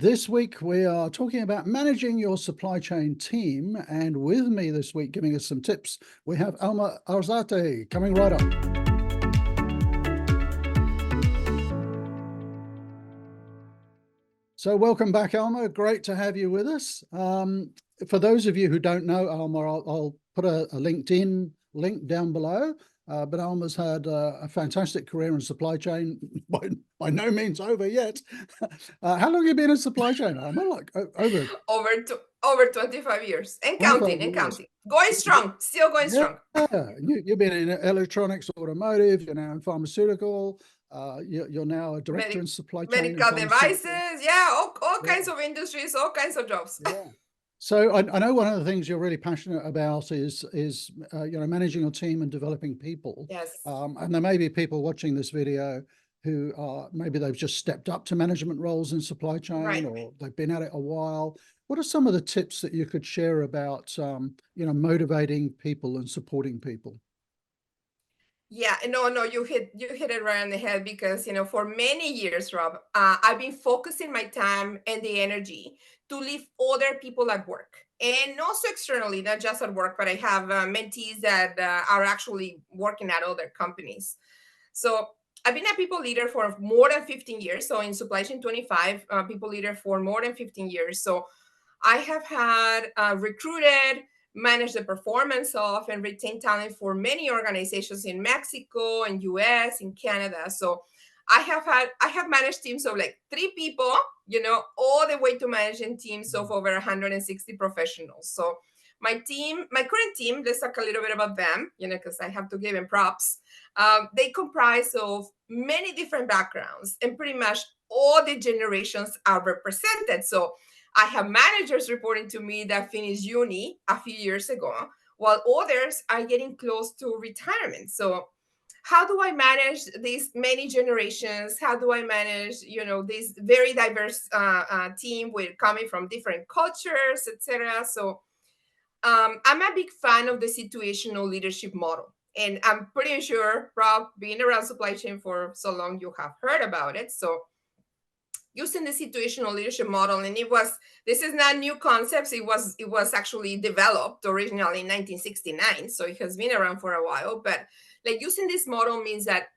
This week we are talking about managing your supply chain team, and with me this week giving us some tips, we have Alma Arzate coming right up. So welcome back, Alma. Great to have you with us. For those of you who don't know Alma, I'll put a LinkedIn link down below. But Alma's had a fantastic career in supply chain, by no means over yet. How long have you been in supply chain, Alma? Like over 25 years and 25 counting and years. counting. Going strong, still going strong. Yeah, you've been in electronics, automotive, you're now in pharmaceutical, you're now a director in supply chain in Medical pharmaceutical. devices, yeah, all Yeah, kinds of industries, all kinds of jobs. yeah. So I know one of the things you're really passionate about is managing your team and developing people. Yes. And there may be people watching this video who are maybe they've just stepped up to management roles in supply chain, Right. or they've been at it a while. What are some of the tips that you could share about motivating people and supporting people? Yeah, no, you hit it right on the head because for many years, Rob, I've been focusing my time and the energy to leave other people at work, and also externally, not just at work, but I have mentees that are actually working at other companies. So I've been a people leader for more than 15 years. So in supply chain 25, people leader for more than 15 years. So I have had recruited, managed the performance of, and retained talent for many organizations in Mexico and US, in Canada. So I have managed teams of like 3 people, all the way to managing teams of over 160 professionals. So my current team, let's talk a little bit about them, because I have to give them props. They comprise of many different backgrounds, and pretty much all the generations are represented. So I have managers reporting to me that finished uni a few years ago, while others are getting close to retirement. So how do I manage these many generations? How do I manage, this very diverse team with coming from different cultures, etc.? So I'm a big fan of the situational leadership model. And I'm pretty sure, Rob, being around supply chain for so long, you have heard about it. So using the situational leadership model, and this is not new concepts. It was actually developed originally in 1969. So it has been around for a while. But like using this model means that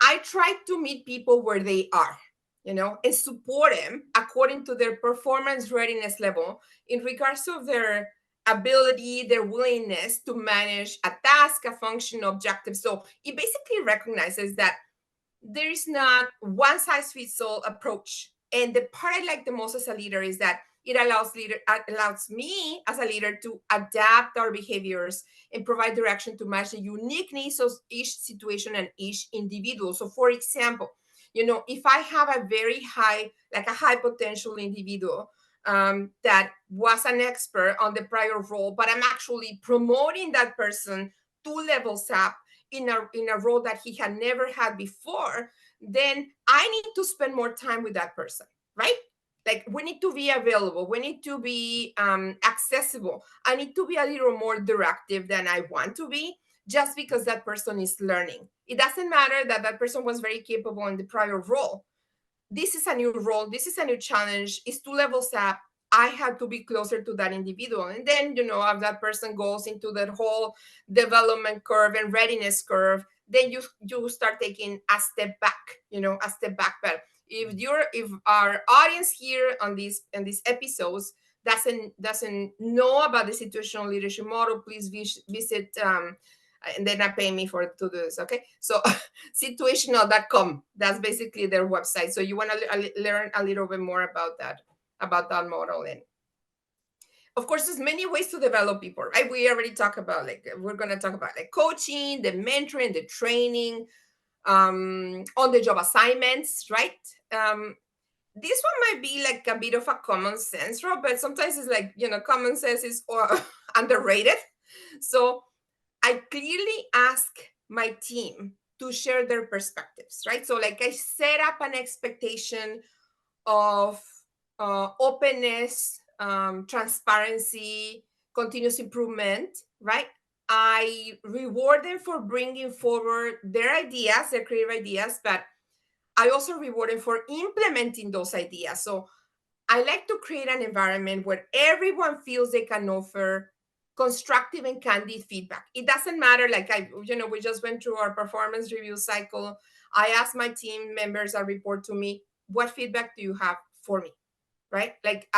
I try to meet people where they are, and support them according to their performance readiness level in regards to their ability, their willingness to manage a task, a function, objective. So it basically recognizes that there is not one size fits all approach. And the part I like the most as a leader is that it allows me as a leader to adapt our behaviors and provide direction to match the unique needs of each situation and each individual. So for example, if I have a very high, like a high potential individual that was an expert on the prior role, but I'm actually promoting that person 2 levels up in a role that he had never had before, then I need to spend more time with that person, right? Like we need to be available, we need to be accessible. I need to be a little more directive than I want to be, just because that person is learning. It doesn't matter that that person was very capable in the prior role. This is a new role, this is a new challenge, it's 2 levels up. I have to be closer to that individual. And then, if that person goes into that whole development curve and readiness curve, then you start taking a step back, a step back. But if our audience here on these episodes doesn't know about the situational leadership model, please visit and they're not paying me to do this, okay? So situational.com, that's basically their website. So you want to learn a little bit more about that model. And of course, there's many ways to develop people, right? We already talked about, like, we're going to talk about like coaching, the mentoring, the training, on the job assignments, right? This one might be like a bit of a common sense, Rob, but sometimes it's like, common sense is underrated. So I clearly ask my team to share their perspectives, right? So like I set up an expectation of openness, transparency, continuous improvement, right? I reward them for bringing forward their ideas, their creative ideas, but I also reward them for implementing those ideas. So I like to create an environment where everyone feels they can offer constructive and candid feedback. It doesn't matter, like we just went through our performance review cycle. I asked my team members that report to me, what feedback do you have for me? Right? Like,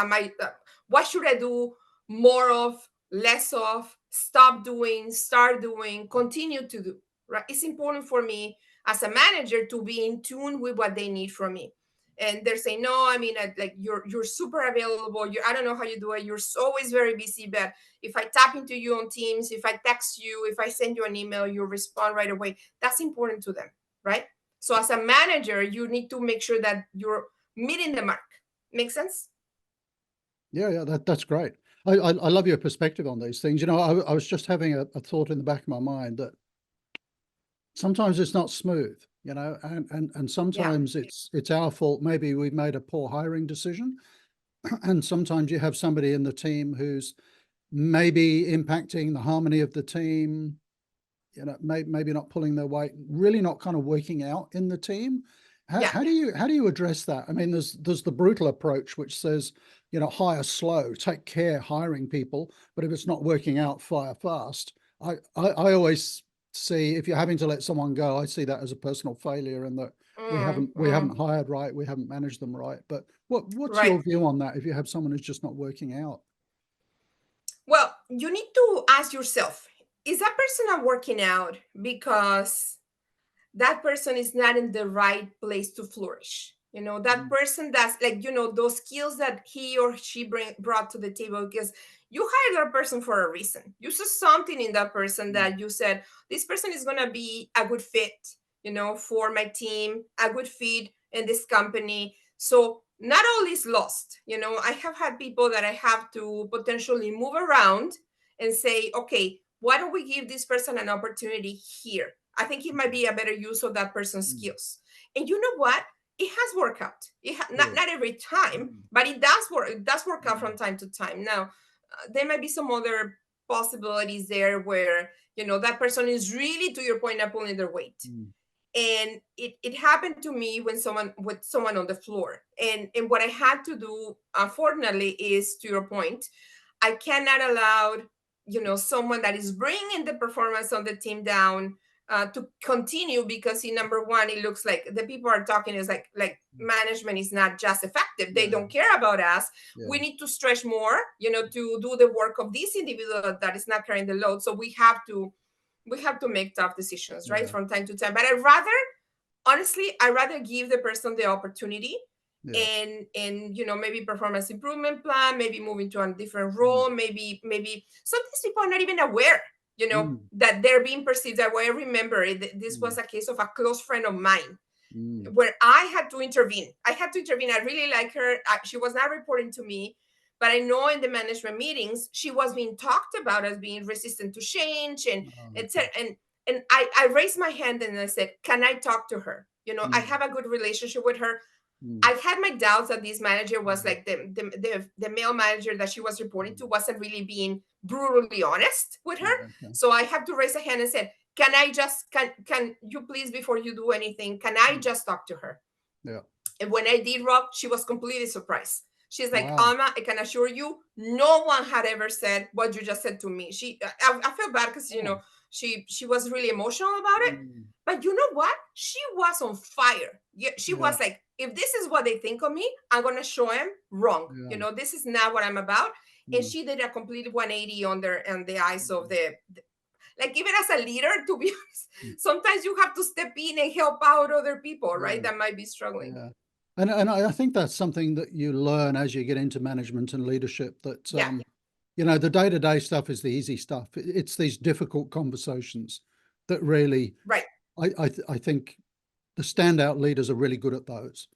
what should I do more of, less of, stop doing, start doing, continue to do? Right? It's important for me as a manager to be in tune with what they need from me. And they're saying, no, I mean, like you're super available. I don't know how you do it. You're always very busy. But if I tap into you on Teams, if I text you, if I send you an email, you respond right away. That's important to them, right? So as a manager, you need to make sure that you're meeting the mark. Make sense? Yeah, that's great. I love your perspective on these things. I was just having a thought in the back of my mind that sometimes it's not smooth, and Yeah. sometimes it's our fault. Maybe we've made a poor hiring decision, and sometimes you have somebody in the team who's maybe impacting the harmony of the team, maybe not pulling their weight, really not kind of working out in the team. How, Yeah. how do you address that? I mean, there's the brutal approach which says, hire slow, take care hiring people, but if it's not working out, fire fast. I always see, if you're having to let someone go, I see that as a personal failure, and that we Mm, haven't we mm, haven't hired right, we haven't managed them right. But what's right. your view on that if you have someone who's just not working out? Well, you need to ask yourself, is that person not working out because that person is not in the right place to flourish? That Mm, person that's like, those skills that he or she brought to the table, because you hired that person for a reason. You saw something in that person mm, that you said, this person is going to be a good fit, for my team, a good fit in this company. So not all is lost. I have had people that I have to potentially move around and say, okay, why don't we give this person an opportunity here? I think it might be a better use of that person's mm, skills. And you know what? It has worked out. Not good. not every time, Mm, but it does work. It does work out mm, from time to time. Now, there might be some other possibilities there where that person is really, to your point, not pulling their weight. mm, And it happened to me when someone on the floor. And what I had to do, unfortunately, is, to your point, I cannot allow someone that is bringing the performance of the team down to continue, because in number one, it looks like the people are talking is like mm. management is not just effective. They Yeah, don't care about us. yeah. We need to stretch more, to do the work of this individual that is not carrying the load. So we have to make tough decisions, right, Yeah, from time to time. But I'd rather give the person the opportunity, yeah. and maybe performance improvement plan, maybe move into a different Mm, role, maybe sometimes people are not even aware mm, that they're being perceived that way. I remember this mm, was a case of a close friend of mine mm, where I had to intervene. I really like her. She was not reporting to me, but I know in the management meetings she was being talked about as being resistant to change, and oh, okay. etc. And I raised my hand and I said, "Can I talk to her? I Mm, have a good relationship with her." mm, I had my doubts that this manager was mm, like the male manager that she was reporting to mm, wasn't really being brutally honest with her. yeah, okay. So I had to raise a hand and said, can you please, before you do anything, can I Mm, just talk to her? yeah. And when I did, Rob, she was completely surprised. She's like, Wow. Alma, I can assure you, no one had ever said what you just said to me. I feel bad because Oh, she was really emotional about it. mm, But you know what? She was on fire. Yeah, she yeah, was like, if this is what they think of me, I'm gonna show them wrong. yeah. This is not what I'm about. And Mm, she did a complete 180 on the eyes of mm, like, even as a leader, to be honest, mm, sometimes you have to step in and help out other people, right? yeah, That might be struggling. yeah. And I think that's something that you learn as you get into management and leadership, that Yeah. the day-to-day stuff is the easy stuff. It's these difficult conversations that really, Right. I think the standout leaders are really good at those,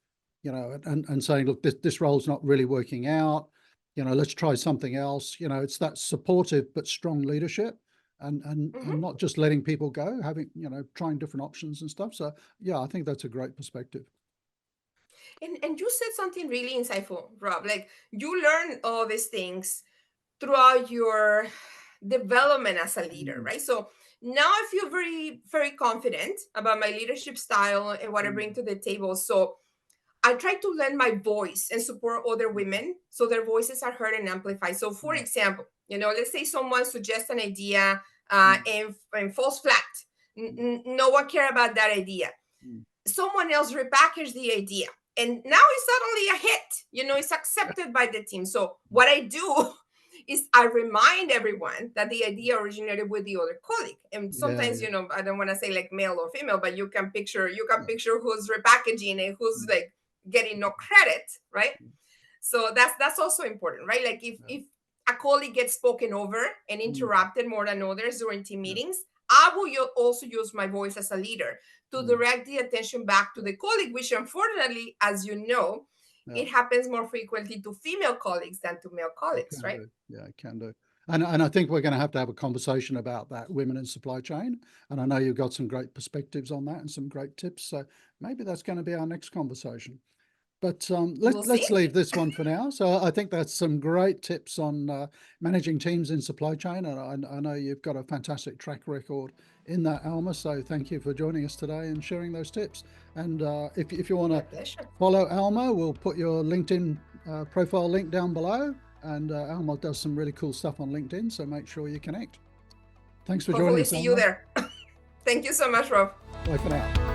and saying, look, this role's not really working out, let's try something else. It's that supportive but strong leadership, and Hmm. not just letting people go, having, trying different options and stuff. So yeah, I think that's a great perspective. And you said something really insightful, Rob. Like, you learn all these things throughout your development as a leader, Mm, right? So now I feel very, very confident about my leadership style and what I bring mm, to the table. So I try to lend my voice and support other women so their voices are heard and amplified. So, for Yeah. example, let's say someone suggests an idea Mm, and falls flat. No one care about that idea. mm. Someone else repackaged the idea, and now it's suddenly a hit. It's accepted by the team. So what I do is I remind everyone that the idea originated with the other colleague. And Yeah, sometimes, yeah, I don't want to say like male or female, but you can picture yeah. who's repackaging and who's Mm, like getting no credit, right? mm, So that's also important, right? Like yeah, if a colleague gets spoken over and mm, interrupted more than others during team yeah, meetings, I will also use my voice as a leader to mm, direct the attention back to yeah, the colleague, which unfortunately, as you know, yeah. it happens more frequently to female colleagues than to male It colleagues, can right? do. Yeah, it can do. And I think we're going to have a conversation about that, women in supply chain. And I know you've got some great perspectives on that and some great tips. So maybe that's going to be our next conversation. But We'll let's see. leave this one for now. So I think that's some great tips on managing teams in supply chain. And I know you've got a fantastic track record in that, Alma. So thank you for joining us today and sharing those tips. And if you want My to pleasure. follow Alma, we'll put your LinkedIn profile link down below. And Alma does some really cool stuff on LinkedIn. So make sure you connect. Thanks for joining Hopefully, us, see you Alma. there. Thank you so much, Rob. Bye for now.